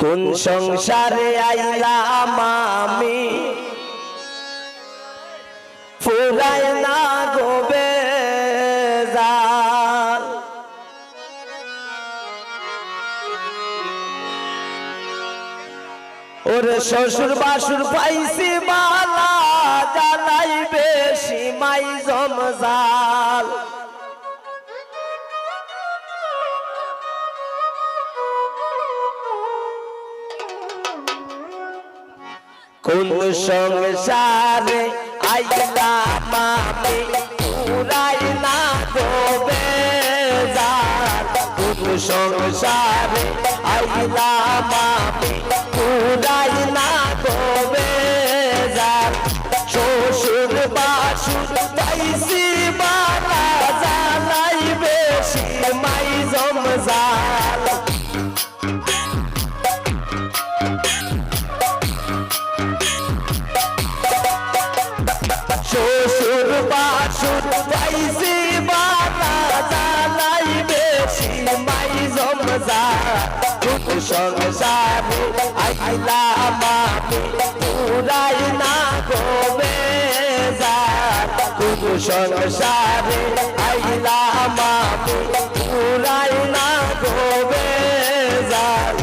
কোন সংসারে আইলাম আমি ফুরায় না গোবে জাল ওরে শ্বশুর বাসুর পাইছি বালা জানাই বেশি মাই জমজাল কোন সংসারে আইলাম আমি ফুরাই না গোবে জাল কোন সংসারে আইলাম আমি ফুরাই না গোবে জাল শ্বশুর বাসুর পাইছি বালা জানাই বেশি মাই জমজাল শ্বশুর বাসুর পাইছি বালা জানাই বেশি মাই জমজাল কোন সংসারে আইলাম আমি ফুরাই না গোবে জাল কোন সংসারে আইলাম আমি ফুরাই না গোবে জাল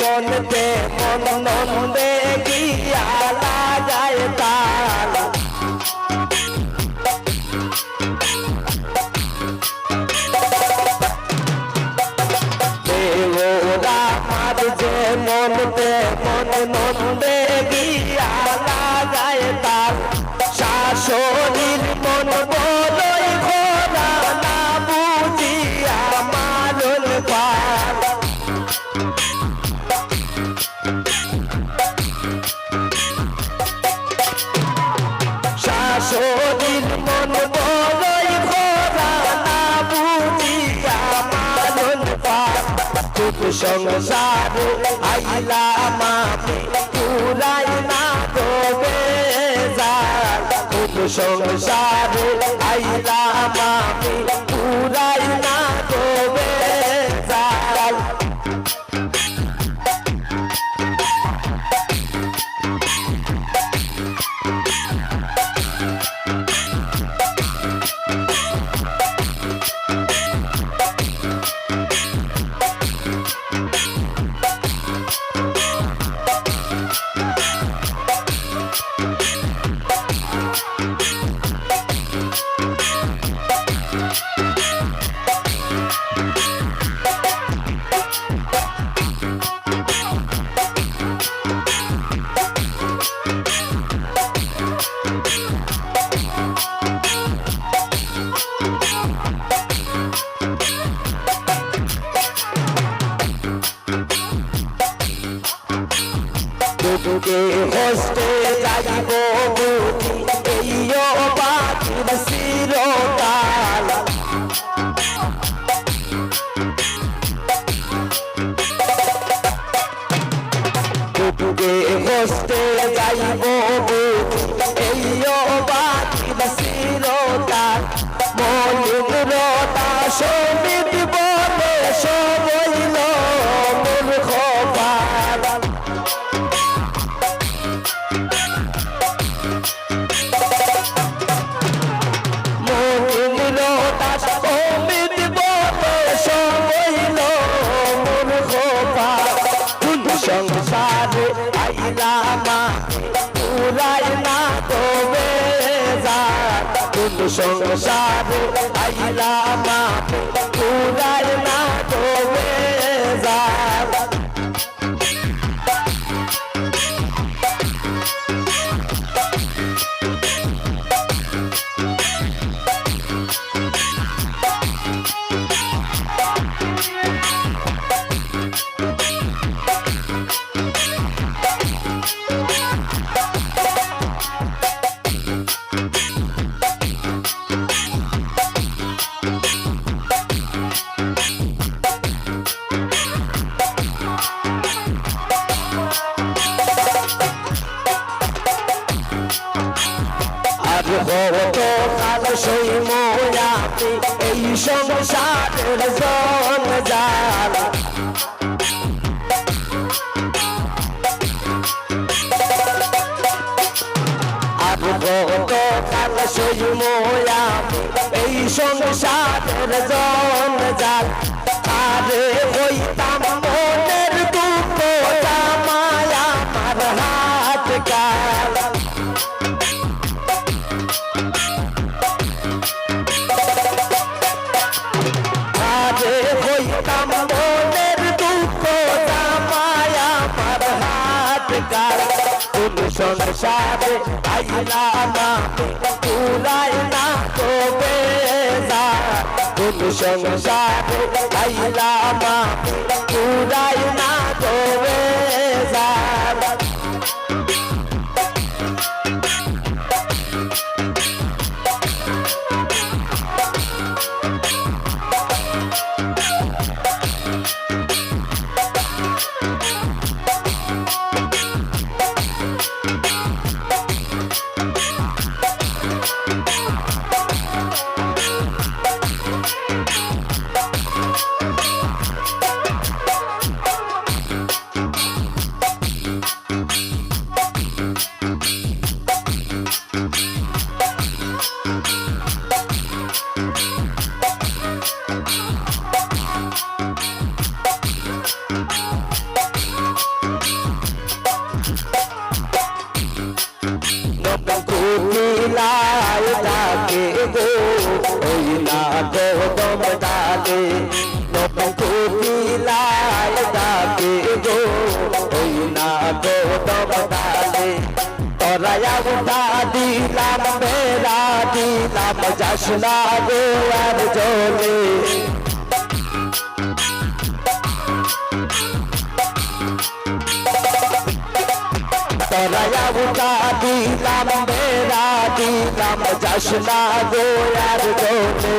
মনতে মন নন্দে গিয়া লাগায় তাল দেওরা মার যে মনতে মন নন্দে গিয়া লাগায় তাল শাশুড়ির মন বলই ঘোরা না বুঝিয়া মারল পাল শাশুড়ির মন বলই ঘোরা না বুঝিয়া মারল পাল কোন সংসারে আইলাম আমি ফুরাই না গোবে জাল কোন সংসারে আইলাম আমি ফুরাই না গোবে জাল দুকে হস্তে যাইব বুঝি এইও বাতির চিরকাল দুকে হস্তে যাইব বুঝি এইও বাতির চিরকাল মলিন রতা সমিত বলে সবইল মূর্খ পাল সংসারে আইলাম ফুরাই না গোবে জাল কোন সংসারে আইলাম ফুরাই না গোবে জাল এই সংসারের জঞ্জাল আর কত কাল সইব আমি এই সংসারের জঞ্জাল আরে হইতাম মনের দুঃখ জামায় আমার হাত কাল আরে হইতাম মনের দুঃখ জামায় আমার হাত কাল কোন সংসারে আইলাম পুরাই না তো বেজার কোন সংসারে আইলাম পুরাই না তো বেজার কুকিলায় ডাকে গো ওই না গৌতম ডাকে কুকিলায় ডাকে গো ওই না গৌতম ডাকে তোরায়া উঠা দিলাম বেড়া দিলাম যাস না গো আর জলে তোরায়া উঠা দিলাম বেড়া দিলাম যাস না গো আর জলে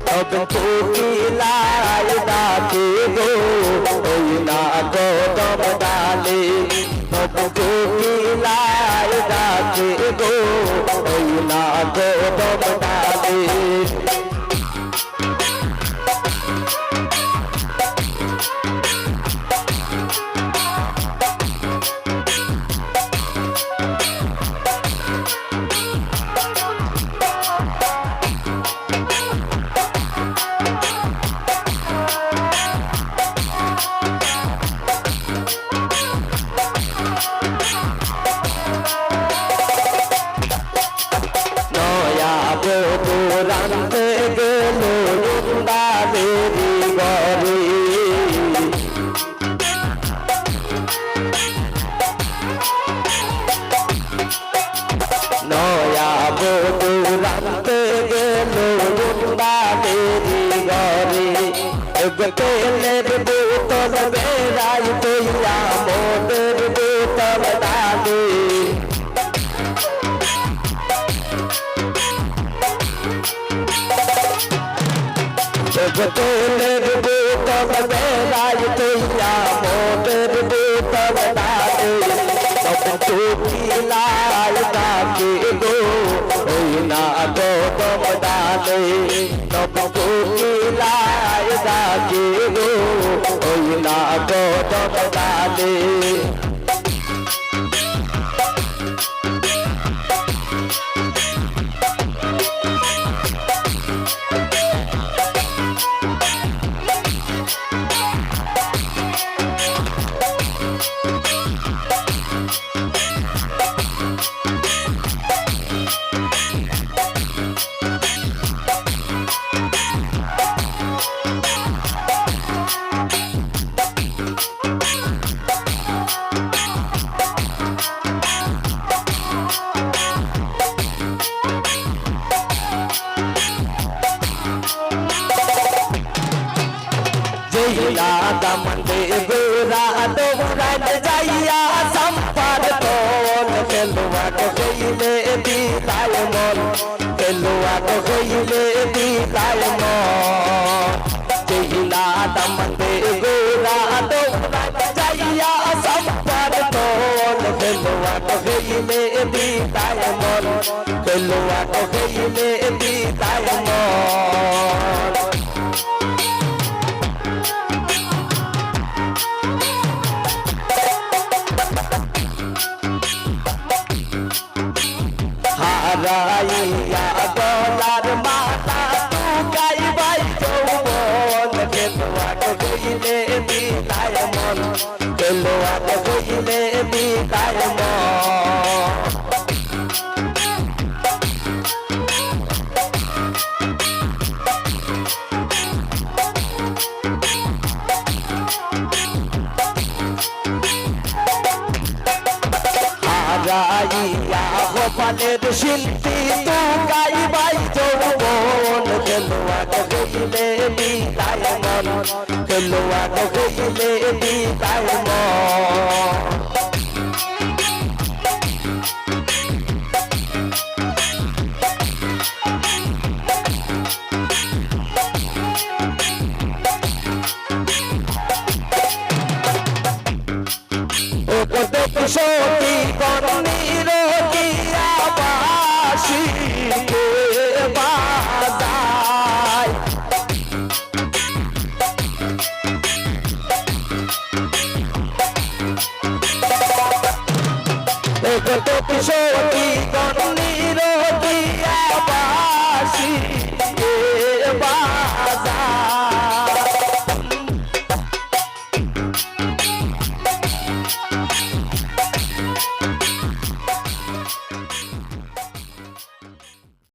তবে কুকিলায় ডাকে গো ওই না গৌতম ডালে তবে কুকিলায় ডাকে গো ওই না গৌতম ডালে রানতে গেল বাড়ির ঘরে নয়া বধূ রানতে গেল বাড়ির ঘরে তেলের বোতল বেড়াই তৈয়া মোদের বোতল ডালে তেলের বোতল বেড়াই তৈয়া মোদের বোতল ডালে কুকিলায় ডাকে গো ওই না গৌতম ডালে কুকিলায় ডাকে গো ওই না গৌতম ডালে দামন বেগুরা দৌড়ান যাইয়া সম্পাদ তোল খেলুয়া তো হইলে বিদায় মন খেলুয়া তো হইলে বিদায় মন যেহিলা দামন বেগুরা দৌড়ান যাইয়া সম্পাদ তোল খেলুয়া তো হইলে বিদায় মন খেলুয়া তো হইলে বিদায় মন গানের শিল্পী তু গাইবাই যৌবন খেলোয়াড় হইলে বিদায় মন খেলোয়াড় হইলে বিদায় মন সতী কর্ণীর বাসী বাজায় সতী কর্ণীর বাসী বাজায়